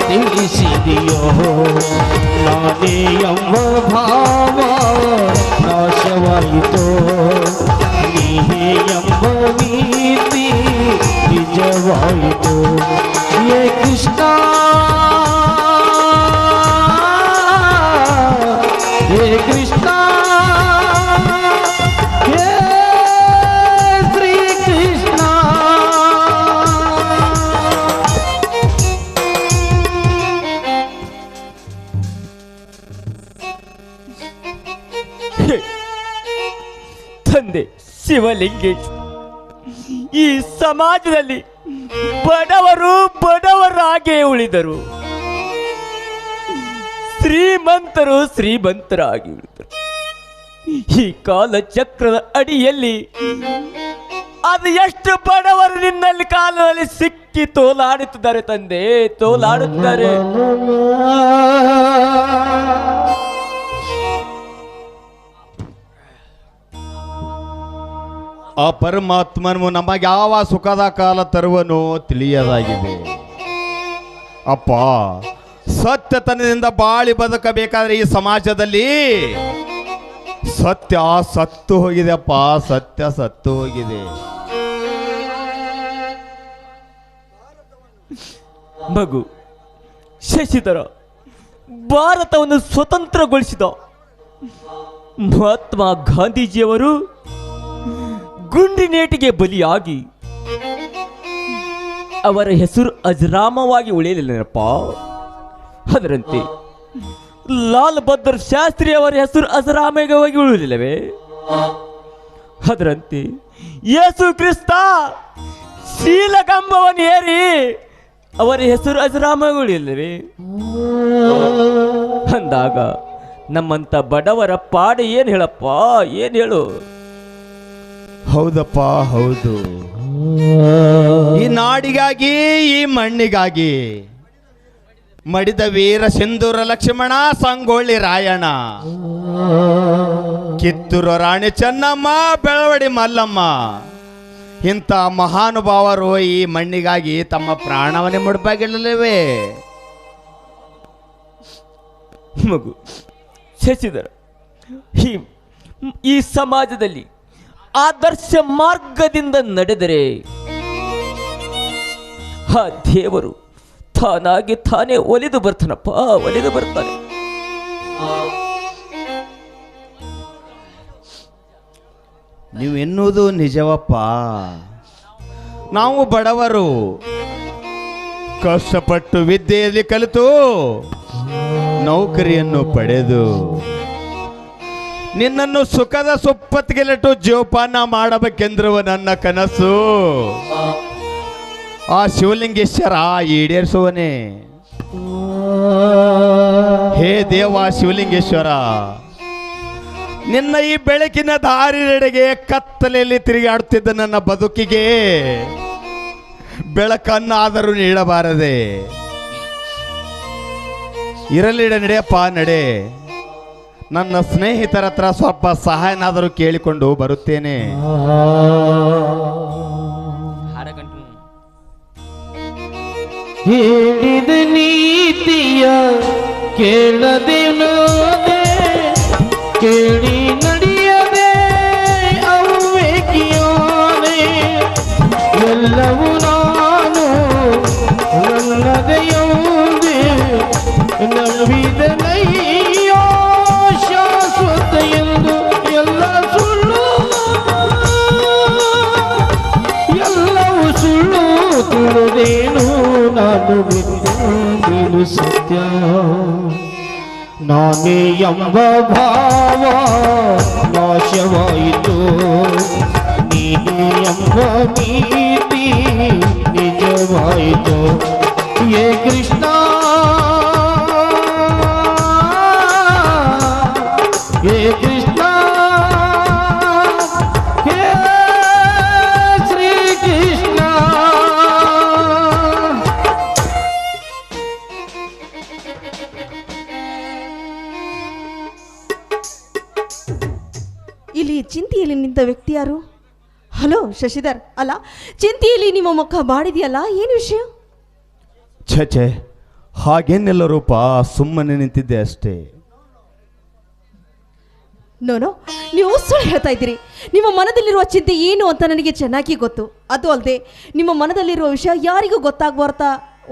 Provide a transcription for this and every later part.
ತಿಳಿಸಿದೆಯೋ ನಾನೇ ಎಂಬ ಭಾವ ನಾಶವಾಯಿತು ನೀನೇ ಎಂಬ ನೀತಿ ನಿಜವಾಯಿತು ಹೇ ಕೃಷ್ಣ ಹೇ ಕೃಷ್ಣ ಹೇ ಶ್ರೀ ಕೃಷ್ಣ ತಂದೆ ಶಿವಲಿಂಗೇಶ್, ಈ ಸಮಾಜದಲ್ಲಿ ಬಡವರು ಬಡವರಾಗೇ ಉಳಿದರು, ಶ್ರೀಮಂತರು ಶ್ರೀಮಂತರಾಗಿ ಉಳಿದರು. ಈ ಕಾಲಚಕ್ರದ ಅಡಿಯಲ್ಲಿ ಅದು ಎಷ್ಟು ಬಡವರು ನಿನ್ನಲ್ಲಿ ಕಾಲದಲ್ಲಿ ಸಿಕ್ಕಿ ತೋಲಾಡುತ್ತಿದ್ದಾರೆ ತಂದೆ, ತೋಲಾಡುತ್ತಿದ್ದಾರೆ. ಆ ಪರಮಾತ್ಮನು ನಮಗೆ ಯಾವ ಸುಖದ ಕಾಲ ತರುವನು ತಿಳಿಯದಾಗಿದೆ. ಅಪ್ಪ, ಸತ್ಯತನದಿಂದ ಬಾಳಿ ಬದುಕಬೇಕಾದ್ರೆ ಈ ಸಮಾಜದಲ್ಲಿ ಸತ್ಯ ಸತ್ತು ಹೋಗಿದೆ ಅಪ್ಪ, ಸತ್ಯ ಸತ್ತು ಹೋಗಿದೆ. ಮಗು ಶಶಿಧರ ಭಾರತವನ್ನು ಸ್ವತಂತ್ರಗೊಳಿಸಿದ ಮಹಾತ್ಮ ಗಾಂಧೀಜಿಯವರು ಗುಂಡಿನೇಟಿಗೆ ಬಲಿಯಾಗಿ ಅವರ ಹೆಸರು ಅಜರಾಮವಾಗಿ ಉಳಿಯಲಿಲ್ಲಪ್ಪ. ಅದರಂತೆ ಲಾಲ್ ಬಹದ್ದೂರ್ ಶಾಸ್ತ್ರಿ ಅವರ ಹೆಸರು ಅಜರಾಮವಾಗಿ ಉಳಿಯಲಿಲ್ಲವೇ? ಅದರಂತೆ ಯೇಸು ಕ್ರಿಸ್ತ ಶೀಲಕಂಬವನ್ನು ಏರಿ ಅವರ ಹೆಸರು ಅಜರಾಮವಾಗಿ ಉಳಿಯಲಿಲ್ಲವೇ? ಅಂದಾಗ ನಮ್ಮಂತ ಬಡವರ ಪಾಡು ಏನು ಹೇಳಪ್ಪ, ಏನು ಹೇಳು? ಹೌದಪ್ಪ, ಹೌದು. ಈ ನಾಡಿಗಾಗಿ, ಈ ಮಣ್ಣಿಗಾಗಿ ಮಡಿದ ವೀರ ಸಿಂಧೂರ ಲಕ್ಷ್ಮಣ, ಸಂಗೊಳ್ಳಿ ರಾಯಣ್ಣ, ಕಿತ್ತೂರು ರಾಣಿ ಚೆನ್ನಮ್ಮ, ಬೆಳವಡಿ ಮಲ್ಲಮ್ಮ ಇಂಥ ಮಹಾನುಭಾವರು ಈ ಮಣ್ಣಿಗಾಗಿ ತಮ್ಮ ಪ್ರಾಣವನ್ನೇ ಮುಡುಪಾಗಿಡಲಿವೆ. ಮಗು ಶಶಿಧರ, ಈ ಸಮಾಜದಲ್ಲಿ ಆದರ್ಶ ಮಾರ್ಗದಿಂದ ನಡೆದರೆ ಆ ದೇವರು ತಾನಾಗಿ ತಾನೇ ಒಲಿದು ಬರ್ತಾನಪ್ಪ, ಒಲಿದು ಬರ್ತಾನೆ. ನೀವೆನ್ನುವುದು ನಿಜವಪ್ಪ. ನಾವು ಬಡವರು ಕಷ್ಟಪಟ್ಟು ವಿದ್ಯೆಯಲ್ಲಿ ಕಲಿತು ನೌಕರಿಯನ್ನು ಪಡೆದು ನಿನ್ನನ್ನು ಸುಖದ ಸುಪ್ಪತ್ತಿಗೆಲಿಟ್ಟು ಜೋಪಾನ ಮಾಡಬೇಕೆಂದಿರುವ ನನ್ನ ಕನಸು ಆ ಶಿವಲಿಂಗೇಶ್ವರ ಈಡೇರಿಸುವನೇ. ಹೇ ದೇವ ಶಿವಲಿಂಗೇಶ್ವರ, ನಿನ್ನ ಈ ಬೆಳಕಿನ ದಾರಿನೆಡೆಗೆ ಕತ್ತಲೆಯಲ್ಲಿ ತಿರುಗಾಡುತ್ತಿದ್ದ ನನ್ನ ಬದುಕಿಗೆ ಬೆಳಕನ್ನಾದರೂ ನೀಡಬಾರದೆ. ಇರಲಿಡ ನಡೆಯಪ್ಪ, ನಡೆ. ನನ್ನ ಸ್ನೇಹಿತರ ಹತ್ರ ಸ್ವಲ್ಪ ಸಹಾಯನಾದರೂ ಕೇಳಿಕೊಂಡು ಬರುತ್ತೇನೆ. ಹೇಳಿದ ನೀತಿಯ ಕೇಳದೇನೋ ಕೇಳಿ ನಡೆಯದೆ ಅವಿವೇಕಿಯೋನೆ, ಎಲ್ಲವೂ ನಾನು ನನ್ನದೆಯೊಂದೇ ನಂಬಿದನಯ್ಯೋ ಶಾಶ್ವತ ಎಂದು. ಎಲ್ಲ ಸುಳ್ಳು, ಎಲ್ಲವೂ ಸುಳ್ಳು ತಿಳಿದೇನು ನಾನು ಬಿದ್ದು ಸತ್ಯ. ನಾನೇ ಎಂಬ ಭಾವ ನಾಶವಾಯಿತು, ನೀನೇ ಎಂಬ ನೀತಿ ನಿಜವಾಯಿತು. ಹೇ ಕೃಷ್ಣ, ಹೇ ಕೃಷ್ಣ, ಹೇ ಶ್ರೀ ಕೃಷ್ಣ. ಇಲ್ಲಿ ಚಿಂತೆಯಲ್ಲಿ ನಿಂತ ವ್ಯಕ್ತಿ ಯಾರು? ಹಲೋ ಶಶಿಧರ್ ಅಲ್ಲ, ಚಿಂತೆಯಲ್ಲಿ ನಿಮ್ಮ ಮುಖ ಬಾಡಿದೆಯಲ್ಲ, ಏನು ವಿಷಯ? ಛೆ ಹಾಗೇನೆಲ್ಲ ರೂಪ, ಸುಮ್ಮನೆ ನಿಂತಿದ್ದೆ ಅಷ್ಟೇ. ನೋನೋ, ನೀವು ಸುಳ್ಳು ಹೇಳ್ತಾ ಇದ್ದೀರಿ. ನಿಮ್ಮ ಮನದಲ್ಲಿರುವ ಚಿಂತೆ ಏನು ಅಂತ ನನಗೆ ಚೆನ್ನಾಗಿ ಗೊತ್ತು. ಅದು ಅಲ್ಲದೆ ನಿಮ್ಮ ಮನದಲ್ಲಿರುವ ವಿಷಯ ಯಾರಿಗೂ ಗೊತ್ತಾಗಬಾರ್ದ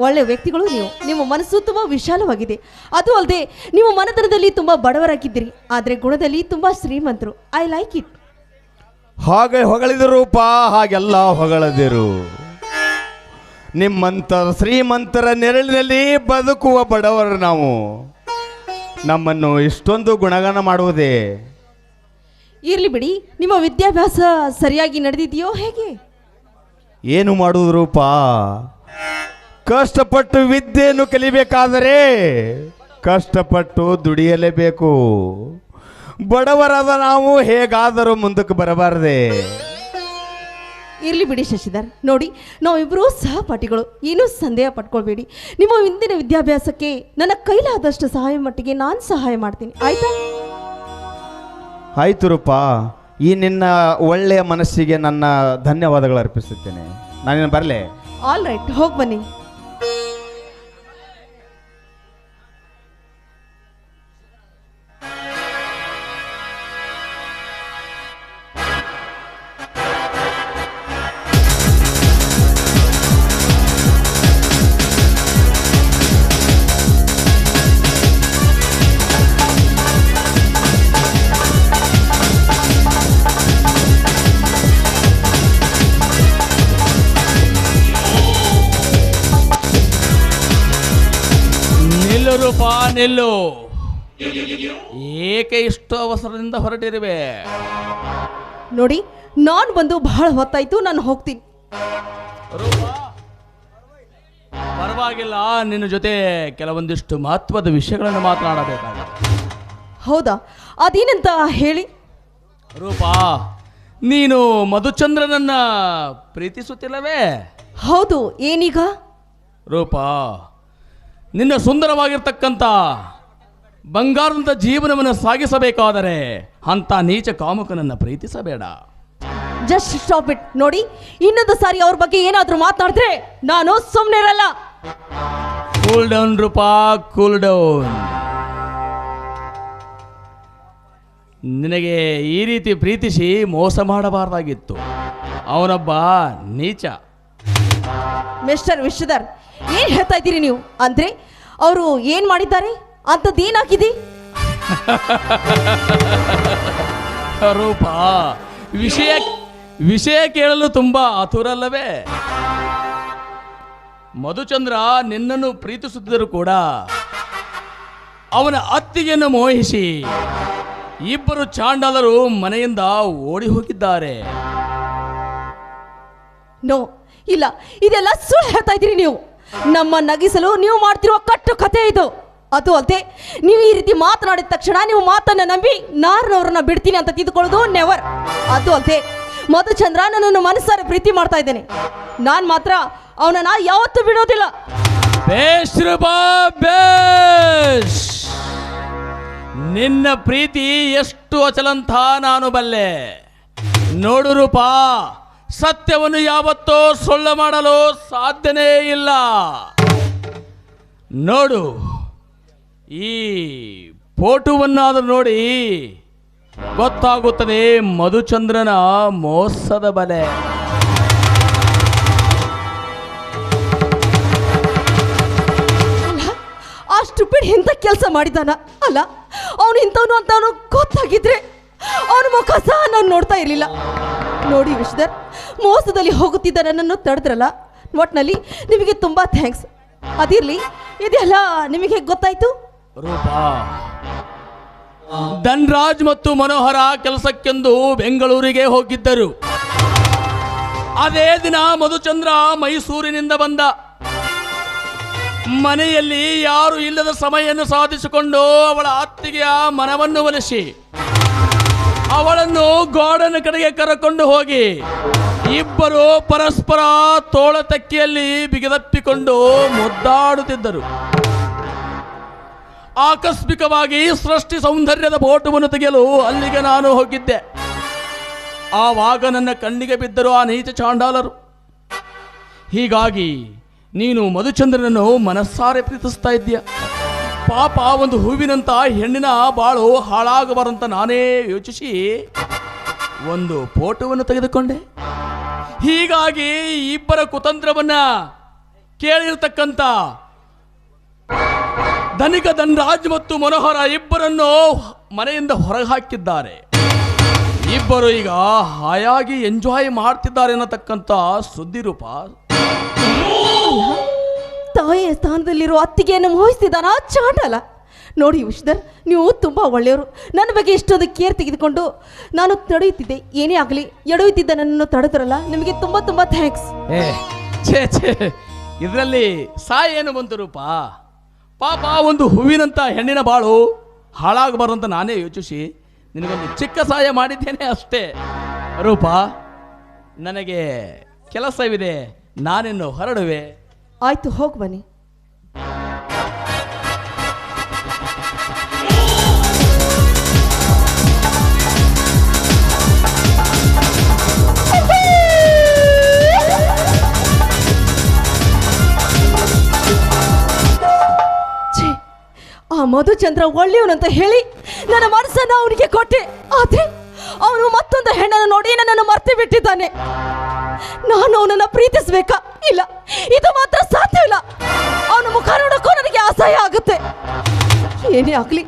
ಒಳ್ಳೆ ವ್ಯಕ್ತಿಗಳು ನೀವು. ನಿಮ್ಮ ಮನಸ್ಸು ತುಂಬ ವಿಶಾಲವಾಗಿದೆ. ಅದು ಅಲ್ಲದೆ ನಿಮ್ಮ ಮನತನದಲ್ಲಿ ತುಂಬ ಬಡವರಾಗಿದ್ದೀರಿ, ಆದರೆ ಗುಣದಲ್ಲಿ ತುಂಬ ಶ್ರೀಮಂತರು. I like it. ಹಾಗೆ ಹೊಗಳಿದ ರೂಪ, ಹಾಗೆಲ್ಲ ಹೊಗಳದಿರು. ನಿಮ್ಮಂತ ಶ್ರೀಮಂತರ ನೆರಳಿನಲ್ಲಿ ಬದುಕುವ ಬಡವರು ನಾವು. ನಮ್ಮನ್ನು ಇಷ್ಟೊಂದು ಗುಣಗಾನ ಮಾಡುವುದೇ? ಇರಲಿ ಬಿಡಿ, ನಿಮ್ಮ ವಿದ್ಯಾಭ್ಯಾಸ ಸರಿಯಾಗಿ ನಡೆದಿದೆಯೋ ಹೇಗೆ? ಏನು ಮಾಡುವುದು ರೂಪ? ಕಷ್ಟಪಟ್ಟು ವಿದ್ಯೆಯನ್ನು ಕಲಿಬೇಕಾದರೆ ಕಷ್ಟಪಟ್ಟು ದುಡಿಯಲೇಬೇಕು. ಬಡವರಾದ ನಾವು ಹೇಗಾದರೂ ಮುಂದಕ್ಕೆ ಬರಬಾರದೆ. ಇರಲಿ ಬಿಡಿ ಶಶಿಧರ್, ನೋಡಿ ನಾವಿಬ್ಬರೂ ಸಹಪಾಠಿಗಳು, ಏನೂ ಸಂದೇಹ ಪಟ್ಕೊಳ್ಬೇಡಿ. ನಿಮ್ಮ ಇಂದಿನ ವಿದ್ಯಾಭ್ಯಾಸಕ್ಕೆ ನನ್ನ ಕೈಲಾದಷ್ಟು ಸಹಾಯ ಮಟ್ಟಿಗೆ ನಾನು ಸಹಾಯ ಮಾಡ್ತೀನಿ, ಆಯ್ತಾ? ಆಯ್ತು ರೂಪ, ಈ ನಿನ್ನ ಒಳ್ಳೆಯ ಮನಸ್ಸಿಗೆ ನನ್ನ ಧನ್ಯವಾದಗಳು ಅರ್ಪಿಸುತ್ತೇನೆ. ನಾನೇನು ಬರಲೇ? ಆಲ್ ರೈಟ್, ಹೋಗಿ ಬನ್ನಿ. ನಿಲ್ಲುರೂಪ, ನಿಲ್ಲು. ಏಕೆ ಇಷ್ಟು ಅವಸರದಿಂದ ಹೊರಟಿರುವೆ? ನೋಡಿ, ನಾನು ಬಂದು ಬಹಳ ಹೊತ್ತಾಯ್ತು, ನಾನು ಹೋಗ್ತೀನಿ. ರೂಪ, ಪರವಾಗಿಲ್ಲ, ನಿನ್ನ ಜೊತೆ ಕೆಲವೊಂದಿಷ್ಟು ಮಹತ್ವದ ವಿಷಯಗಳನ್ನು ಮಾತನಾಡಬೇಕಾಗುತ್ತೆ. ಹೌದಾ? ಅದೇನಂತ ಹೇಳಿ. ರೂಪ, ನೀನು ಮಧುಚಂದ್ರನನ್ನ ಪ್ರೀತಿಸುತ್ತಿಲ್ಲವೇ? ಹೌದು, ಏನೀಗ? ರೂಪ, ನಿನ್ನ ಸುಂದರವಾಗಿರ್ತಕ್ಕಂಥ ಬಂಗಾರದಂಥ ಜೀವನವನ್ನು ಸಾಗಿಸಬೇಕಾದರೆ ಅಂಥ ನೀಚ ಕಾಮುಕನನ್ನು ಪ್ರೀತಿಸಬೇಡ. Just stop it. ನೋಡಿ, ಇನ್ನೊಂದು ಸಾರಿ ಅವ್ರ ಬಗ್ಗೆ ಏನಾದರೂ ಮಾತನಾಡಿದ್ರೆ ನಾನು ಸುಮ್ಮನೆ ಇರಲ್ಲ. ಕೂಲ್ ಡೌನ್ ರೂಪ, ಕೂಲ್ ಡೌನ್. ನಿನಗೆ ಈ ರೀತಿ ಪ್ರೀತಿಸಿ ಮೋಸ ಮಾಡಬಾರ್ದಾಗಿತ್ತು. ಅವನೊಬ್ಬ ನೀಚ. ಮಿಸ್ಟರ್ ವಿಶ್ವಧರ್, ಏನ್ ಹೇಳ್ತಾ ಇದ್ದೀರಿ ನೀವು? ಅಂದ್ರೆ ಅವರು ಏನ್ ಮಾಡಿದ್ದಾರೆ? ಅಂಥದ್ದೇನಾಗಿದೆ? ರೂಪ, ವಿಷಯ ಕೇಳಲು ತುಂಬಾ ಆತುರಲ್ಲವೇ? ಮಧುಚಂದ್ರ ನಿನ್ನನ್ನು ಪ್ರೀತಿಸುತ್ತಿದ್ದರೂ ಕೂಡ ಅವನ ಅತ್ತಿಗೆಯನ್ನು ಮೋಹಿಸಿ ಇಬ್ಬರು ಚಾಂಡಾಲರು ಮನೆಯಿಂದ ಓಡಿ ಹೋಗಿದ್ದಾರೆ. ನೋ, ಇಲ್ಲ, ಇದೆಲ್ಲ ಸುಳ್ಳು ಹೇಳ್ತಾ ಇದ್ದೀರಿ ನೀವು. ನಮ್ಮ ನಗಿಸಲು ನೀವು ಮಾಡ್ತಿರುವ ಕಟ್ಟು ಕಥೆ ಇದು. ಅದು ಅಲ್ಲದೆ ನೀವು ಈ ರೀತಿ ಮಾತನಾಡಿದ ತಕ್ಷಣ ನೀವು ಮಾತನ್ನ ನಂಬಿ ನಾರನವ್ರನ್ನ ಬಿಡ್ತೀನಿ ಅಂತ ತಿದ್ಕೊಳ್ಳೋದು ನೆವರ್. ಅದು ಅಲ್ಲದೆ ಮಧುಚಂದ್ರ ನನ್ನನ್ನು ಮನಸ್ಸಾರೆ ಪ್ರೀತಿ ಮಾಡ್ತಾ ಇದ್ದೇನೆ. ನಾನು ಮಾತ್ರ ಅವನನ್ನ ಯಾವತ್ತೂ ಬಿಡೋದಿಲ್ಲ. ಬೇಷ್ ರೂಪ, ಬೇಷ್. ನಿನ್ನ ಪ್ರೀತಿ ಎಷ್ಟು ಅಚಲಂತ ನಾನು ಬಲ್ಲೆ. ನೋಡು ರೂಪ, ಸತ್ಯವನ್ನು ಯಾವತ್ತೋ ಸುಳ್ಳು ಮಾಡಲು ಸಾಧ್ಯನೇ ಇಲ್ಲ. ನೋಡು, ಈ ಫೋಟೋವನ್ನಾದರೂ ನೋಡಿ ಗೊತ್ತಾಗುತ್ತದೆ ಮಧುಚಂದ್ರನ ಮೋಸದ ಬಲೆ. ಆ ಸ್ಟುಪಿಡ್ ಇಂಥ ಕೆಲಸ ಮಾಡಿದಾನ ಅಲ್ಲ? ಅವನು ಇಂಥವನು ಅಂತ ಅವನು ಗೊತ್ತಾಗಿದ್ರೆ ಅವನ ಮುಖ ಸಹ ನಾನು ನೋಡ್ತಾ ಇರಲಿಲ್ಲ. ನೋಡಿ ವಿಶ್ವಧರ್, ಮೋಸದಲ್ಲಿ ಹೋಗುತ್ತಿದ್ದ ನನ್ನನ್ನು ತಡೆದ್ರಲ್ಲ, ಒಟ್ನಲ್ಲಿ ನಿಮಗೆ ತುಂಬಾ ಥ್ಯಾಂಕ್ಸ್. ಅದಿರಲಿ, ಇದೆಲ್ಲ ನಿಮಗೆ ಗೊತ್ತಾಯ್ತು? ರೂಪಾ, ಧನ್ರಾಜ್ ಮತ್ತು ಮನೋಹರ ಕೆಲಸಕ್ಕೆಂದು ಬೆಂಗಳೂರಿಗೆ ಹೋಗಿದ್ದರು. ಅದೇ ದಿನ ಮಧುಚಂದ್ರ ಮೈಸೂರಿನಿಂದ ಬಂದ. ಮನೆಯಲ್ಲಿ ಯಾರು ಇಲ್ಲದ ಸಮಯವನ್ನು ಸಾಧಿಸಿಕೊಂಡು ಅವಳ ಅತ್ತಿಗೆಯ ಮನವನ್ನು ಒಲಿಸಿ ಅವಳನ್ನು ಗಾರ್ಡನ್ ಕಡೆಗೆ ಕರೆಕೊಂಡು ಹೋಗಿ ಇಬ್ಬರು ಪರಸ್ಪರ ತೋಳ ತಕ್ಕಿಯಲ್ಲಿ ಬಿಗಿದಪ್ಪಿಕೊಂಡು ಮುದ್ದಾಡುತ್ತಿದ್ದರು. ಆಕಸ್ಮಿಕವಾಗಿ ಸೃಷ್ಟಿ ಸೌಂದರ್ಯದ ಫೋಟೋವನ್ನು ತೆಗೆಯಲು ಅಲ್ಲಿಗೆ ನಾನು ಹೋಗಿದ್ದೆ. ಆವಾಗ ನನ್ನ ಕಣ್ಣಿಗೆ ಬಿದ್ದರು ಆ ನೀಚ ಚಾಂಡಾಲರು. ಹೀಗಾಗಿ ನೀನು ಮಧುಚಂದ್ರನನ್ನು ಮನಸ್ಸಾರೆ ಪ್ರೀತಿಸ್ತಾ ಇದ್ದೀಯ. ಪಾಪ ಒಂದು ಹೂವಿನಂತ ಹೆಣ್ಣಿನ ಬಾಳು ಹಾಳಾಗಬಾರಂತ ನಾನೇ ಯೋಚಿಸಿ ಒಂದು ಫೋಟೋವನ್ನು ತೆಗೆದುಕೊಂಡೆ. ಹೀಗಾಗಿ ಇಬ್ಬರ ಕುತಂತ್ರವನ್ನ ಕೇಳಿರ್ತಕ್ಕಂಥ ಧನಿಕ ಧನರಾಜ್ ಮತ್ತು ಮನೋಹರ ಇಬ್ಬರನ್ನು ಮನೆಯಿಂದ ಹೊರಗೆ ಹಾಕಿದ್ದಾರೆ. ಇಬ್ಬರು ಈಗ ಹಾಯಾಗಿ ಎಂಜಾಯ್ ಮಾಡ್ತಿದ್ದಾರೆ ಅನ್ನತಕ್ಕಂಥ ಸುದ್ದಿ ರೂಪ. ತಾಯಿಯ ಸ್ಥಾನದಲ್ಲಿರೋ ಅತ್ತಿಗೆಯನ್ನು ಮೋಹಿಸ್ತಿದ್ದಾನ ಚಾಂಡಾಲ. ನೋಡಿ ವಿಶ್ಧರ್, ನೀವು ತುಂಬ ಒಳ್ಳೆಯವರು. ನನ್ನ ಬಗ್ಗೆ ಇಷ್ಟೊಂದು ಕೇರ್ ತೆಗೆದುಕೊಂಡು ನಾನು ತಡೆಯುತ್ತಿದ್ದೆ. ಏನೇ ಆಗಲಿ ಎಡವುತ್ತಿದ್ದ ನನ್ನನ್ನು ತಡೆದ್ರಲ್ಲ, ನಿಮಗೆ ತುಂಬ ತುಂಬ ಥ್ಯಾಂಕ್ಸ್. ಛೇ ಇದರಲ್ಲಿ ಸಾಯ ಏನು ಬಂತು ರೂಪ? ಪಾಪ ಒಂದು ಹೂವಿನಂತ ಹೆಣ್ಣಿನ ಬಾಳು ಹಾಳಾಗಬಾರಂತ ನಾನೇ ಯೋಚಿಸಿ ನಿನಗೊಂದು ಚಿಕ್ಕ ಸಹಾಯ ಮಾಡಿದ್ದೇನೆ ಅಷ್ಟೇ. ರೂಪ, ನನಗೆ ಕೆಲಸವಿದೆ, ನಾನಿನ್ನು ಹೊರಡುವೆ. ಆಯ್ತು, ಹೋಗಿ ಬನ್ನಿ. ಆ ಮಧುಚಂದ್ರ ಒಳ್ಳೆಯವನಂತ ಹೇಳಿ ನನ್ನ ಮನಸ್ಸನ್ನು ಅವನಿಗೆ ಕೊಟ್ಟೆ. ಆದ್ರೆ ಅವನು ಮತ್ತೊಂದು ಹೆಣ್ಣನ್ನು ನೋಡಿ ನನ್ನನ್ನು ಮರ್ತು ಬಿಟ್ಟಿದ್ದಾನೆ. ನಾನು ಅವನನ್ನು ಪ್ರೀತಿಸ್ಬೇಕಾ? ಇಲ್ಲ, ಇದು ಮಾತ್ರ ಸಾಧ್ಯವಿಲ್ಲ. ಅವನ ಮುಖ ನೋಡಕ್ಕೂ ನನಗೆ ಅಸಹ್ಯ ಆಗುತ್ತೆ. ಏನೇ ಆಗ್ಲಿ,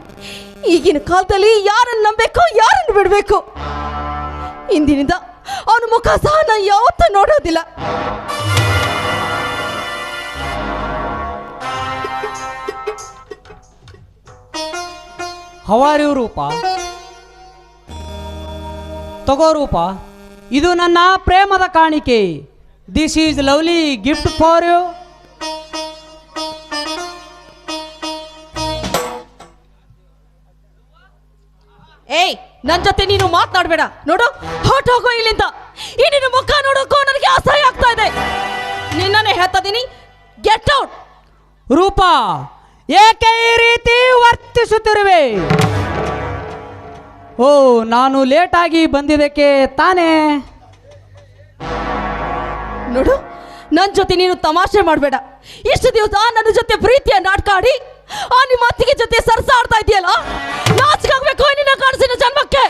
ಈಗಿನ ಕಾಲದಲ್ಲಿ ಯಾರನ್ನು ನಂಬಬೇಕು, ಯಾರನ್ನು ಬಿಡಬೇಕು? ಇಂದಿನಿಂದ ಅವನ ಮುಖ ಸಹ ನಾನು ಯಾವತ್ತೂ ನೋಡೋದಿಲ್ಲ. ಹವಾರಿ ರೂಪ, ತಗೋ ರೂಪ, ಇದು ನನ್ನ ಪ್ರೇಮದ ಕಾಣಿಕೆ. This is lovely gift for you. ಏಯ್, ನನ್ನ ಜೊತೆ ನೀನು ಮಾತನಾಡಬೇಡ. ನೋಡು, ಹೊರಟು ಹೋಗೋ ಇಲ್ಲಿಂದ. ಈ ನಿನ್ನ ಮುಖ ನೋಡೋಕ್ಕೂ ನನಗೆ ಅಸಹ್ಯ ಆಗ್ತಾ ಇದೆ. ನಿನ್ನನ್ನೇ ಹೇಳ್ತಾ ಇದೀನಿ, ಗೆಟ್ ಔಟ್. ರೂಪ, ಏಕೆ ಈ ರೀತಿ ವರ್ತಿಸುತ್ತಿರುವೆ? ಓ, ನಾನು ಲೇಟಾಗಿ ಬಂದಿದ್ದಕ್ಕೆ ತಾನೇ. ನೋಡು, ನನ್ನ ಜೊತೆ ನೀನು ತಮಾಷೆ ಮಾಡಬೇಡ. ಇಷ್ಟು ದಿವಸ ನನ್ನ ಜೊತೆ ಪ್ರೀತಿಯ ನಾಟಕ ಆಡಿ ಆ ನಿಮ್ಮ ಅತ್ತಿಗೆ ಜೊತೆ ಸರ್ಸಾಡ್ತಾ ಇದೆಯಲ್ಲ, ನಾಚಿಕಾಗ್ಬೇಕು ನಿನ್ನ ಕಾಣಿಸಿನ ಜನ್ಮಕ್ಕೆ.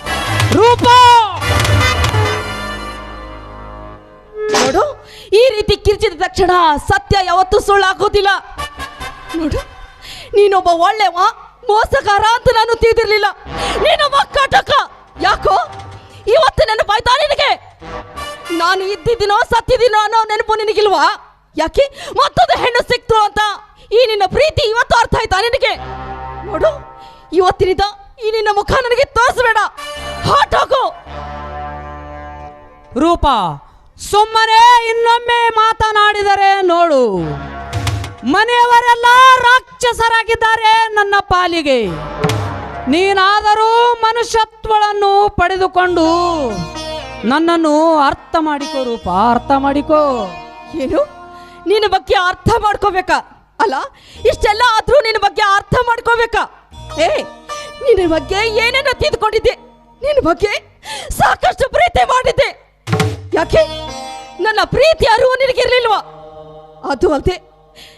ರೂಪ, ನೋಡು, ಈ ರೀತಿ ಕಿರ್ಚಿದ ತಕ್ಷಣ ಸತ್ಯ ಯಾವತ್ತೂ ಸುಳ್ಳಾಗೋದಿಲ್ಲ. ನೋಡು, ನೀನೊಬ್ಬ ಒಳ್ಳೆವ ಮೋಸಗಾರ ಅಂತ ನಾನು ತಿಳಿದಿರ್ಲಿಲ್ಲ. ನೀನೊಬ್ಬ ಕಟಕ. ಯಾಕೋ ಇವತ್ತು ನೆನಪಾಯ್ತಾ ನಿನಗೆ? ನಾನು ಇದ್ದಿದ್ದೀನೋ ಸತ್ತಿದ್ದೀನೋ ಅನ್ನೋ ನೆನಪು ನಿನಗಿಲ್ವಾ? ಯಾಕೆ ಮತ್ತೊಂದು ಹೆಣ್ಣು ಸಿಕ್ತು ಅಂತ ಈ ನಿನ್ನ ಪ್ರೀತಿ ಇವತ್ತು ಅರ್ಥ ಆಯ್ತಾ ನಿನಗೆ? ನೋಡು, ಇವತ್ತಿನಿಂದ ಈ ನಿನ್ನ ಮುಖ ನನಗೆ ತೋರಿಸಬೇಡ. ಹೊರಟೋಗು. ರೂಪ, ಸುಮ್ಮನೆ ಇನ್ನೊಮ್ಮೆ ಮಾತನಾಡಿದರೆ ನೋಡು, ಮನೆಯವರೆಲ್ಲ ರಾಕ್ಷಸರಾಗಿದ್ದಾರೆ ನನ್ನ ಪಾಲಿಗೆ. ನೀನಾದರೂ ಮನುಷ್ಯತ್ವಗಳನ್ನು ಪಡೆದುಕೊಂಡು ನನ್ನನ್ನು ಅರ್ಥ ಮಾಡಿಕೋ ರೂಪ, ಅರ್ಥ ಮಾಡಿಕೋ. ಏನು, ನಿನ್ನ ಬಗ್ಗೆ ಅರ್ಥ ಮಾಡ್ಕೋಬೇಕಾ? ಅಲ್ಲ, ಇಷ್ಟೆಲ್ಲ ಆದ್ರೂ ನಿನ್ನ ಬಗ್ಗೆ ಅರ್ಥ ಮಾಡ್ಕೋಬೇಕಾ? ನಿನ್ನ ಬಗ್ಗೆ ಏನೇನೋ ತಿಳ್ಕೊಂಡಿದ್ದೆ. ನಿನ್ನ ಬಗ್ಗೆ ಸಾಕಷ್ಟು ಪ್ರೀತಿ ಮಾಡಿದ್ದೆ. ಯಾಕೆ ನನ್ನ ಪ್ರೀತಿ ಅರಿವು ನಿನಗಿರ್ಲಿಲ್ವಾ? ಅದು ಅಲ್ಲದೆ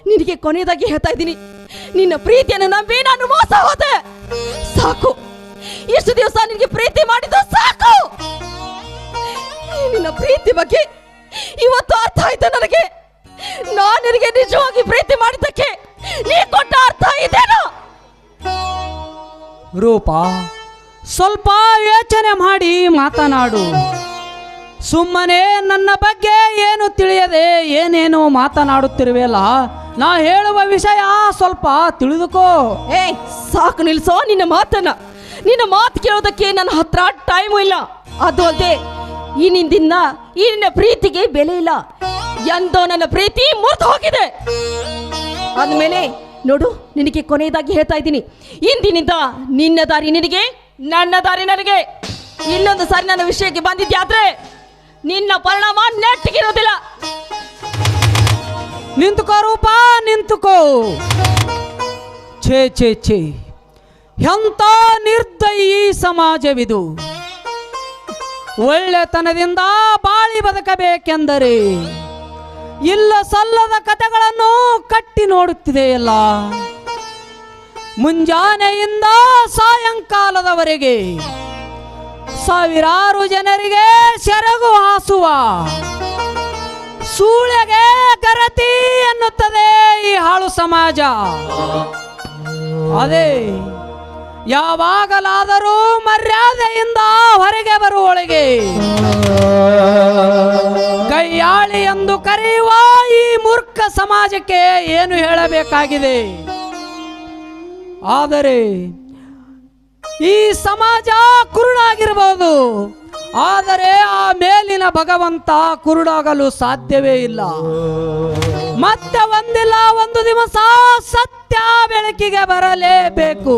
ನಿನಗೆ ಕೊನೆಯದಾಗಿ ಹೇಳ್ತಾ ಇದ್ದೀನಿ, ನಿನ್ನ ಪ್ರೀತಿಯನ್ನು ನಂಬಿ ನಾನು ಮೋಸ ಹೋದೆ. ಸಾಕು, ಇಷ್ಟು ದಿವಸ ನಿನಗೆ ಪ್ರೀತಿ ಮಾಡಿದ್ದು ಸಾಕು. ನಿನ್ನ ಪ್ರೀತಿ ಬಗ್ಗೆ ಇವತ್ತು ಅರ್ಥ ಆಯ್ತು ನನಗೆ. ನಾನು ನಿನಗೆ ನಿಜವಾಗಿ ಪ್ರೀತಿ ಮಾಡಿದ್ದಕ್ಕೆ ನೀ ಕೊಟ್ಟ ಅರ್ಥ ಇದೇನಾ? ರೂಪ, ಸ್ವಲ್ಪ ಯೋಚನೆ ಮಾಡಿ ಮಾತನಾಡು. ಸುಮ್ಮನೆ ನನ್ನ ಬಗ್ಗೆ ಏನು ತಿಳಿಯದೆ ಏನೇನು ಮಾತನಾಡುತ್ತಿರುವೆಲ್ಲ. ನಾ ಹೇಳುವ ವಿಷಯ ಸ್ವಲ್ಪ ತಿಳಿದುಕೋ. ಸಾಕು, ನಿಲ್ಸೋ ನಿನ್ನ ಮಾತನ್ನ. ನಿನ್ನ ಮಾತು ಕೇಳೋದಕ್ಕೆ ನನ್ನ ಹತ್ರ ಟೈಮು ಇಲ್ಲ. ಅದು ಅಲ್ಲದೆ ಈ ನಿನ್ನ ಪ್ರೀತಿಗೆ ಬೆಲೆ ಇಲ್ಲ. ಎಂದೋ ನನ್ನ ಪ್ರೀತಿ ಮುರಿದು ಹೋಗಿದೆ. ಆದ್ಮೇಲೆ ನೋಡು, ನಿನಗೆ ಕೊನೆಯದಾಗಿ ಹೇಳ್ತಾ ಇದ್ದೀನಿ, ಇಂದಿನಿಂದ ನಿನ್ನ ದಾರಿ ನಿನಗೆ, ನನ್ನ ದಾರಿ ನನಗೆ. ಇನ್ನೊಂದು ಸಾರಿ ನನ್ನ ವಿಷಯಕ್ಕೆ ಬಂದಿದ್ಯಾದ್ರೆ ನಿನ್ನ ಪರಿಣಾಮ ನೆಟ್ಟಿಗಿರೋದಿಲ್ಲ. ನಿಂತುಕೋ ರೂಪ, ನಿಂತುಕೋ. ಛೇ ಛೇ ಛೇ, ಎಂಥ ನಿರ್ದಯಿ ಸಮಾಜವಿದು. ಒಳ್ಳೆತನದಿಂದ ಬಾಳಿ ಬದುಕಬೇಕೆಂದರೆ ಇಲ್ಲ ಸಲ್ಲದ ಕಥೆಗಳನ್ನು ಕಟ್ಟಿ ನೋಡುತ್ತಿದೆಯಲ್ಲ. ಮುಂಜಾನೆಯಿಂದ ಸಾಯಂಕಾಲದವರೆಗೆ ಸಾವಿರಾರು ಜನರಿಗೆ ಸೆರಗು ಹಾಸುವ ಸೂಳೆಗೆ ಗರತಿ ಎನ್ನುತ್ತದೆ ಈ ಹಾಳು ಸಮಾಜ. ಅದೇ ಯಾವಾಗಲಾದರೂ ಮರ್ಯಾದೆಯಿಂದ ಹೊರಗೆ ಬರುವೊಳಗೆ ಕೈಯಾಳಿ ಎಂದು ಕರೆಯುವ ಈ ಮೂರ್ಖ ಸಮಾಜಕ್ಕೆ ಏನು ಹೇಳಬೇಕಾಗಿದೆ? ಆದರೆ ಈ ಸಮಾಜ ಕುರುಡಾಗಿರಬಹುದು, ಆದರೆ ಆ ಮೇಲಿನ ಭಗವಂತ ಕುರುಡಾಗಲು ಸಾಧ್ಯವೇ ಇಲ್ಲ. ಮತ್ತೆ ಒಂದಿಲ್ಲ ಒಂದು ದಿವಸ ಸತ್ಯ ಬೆಳಕಿಗೆ ಬರಲೇಬೇಕು.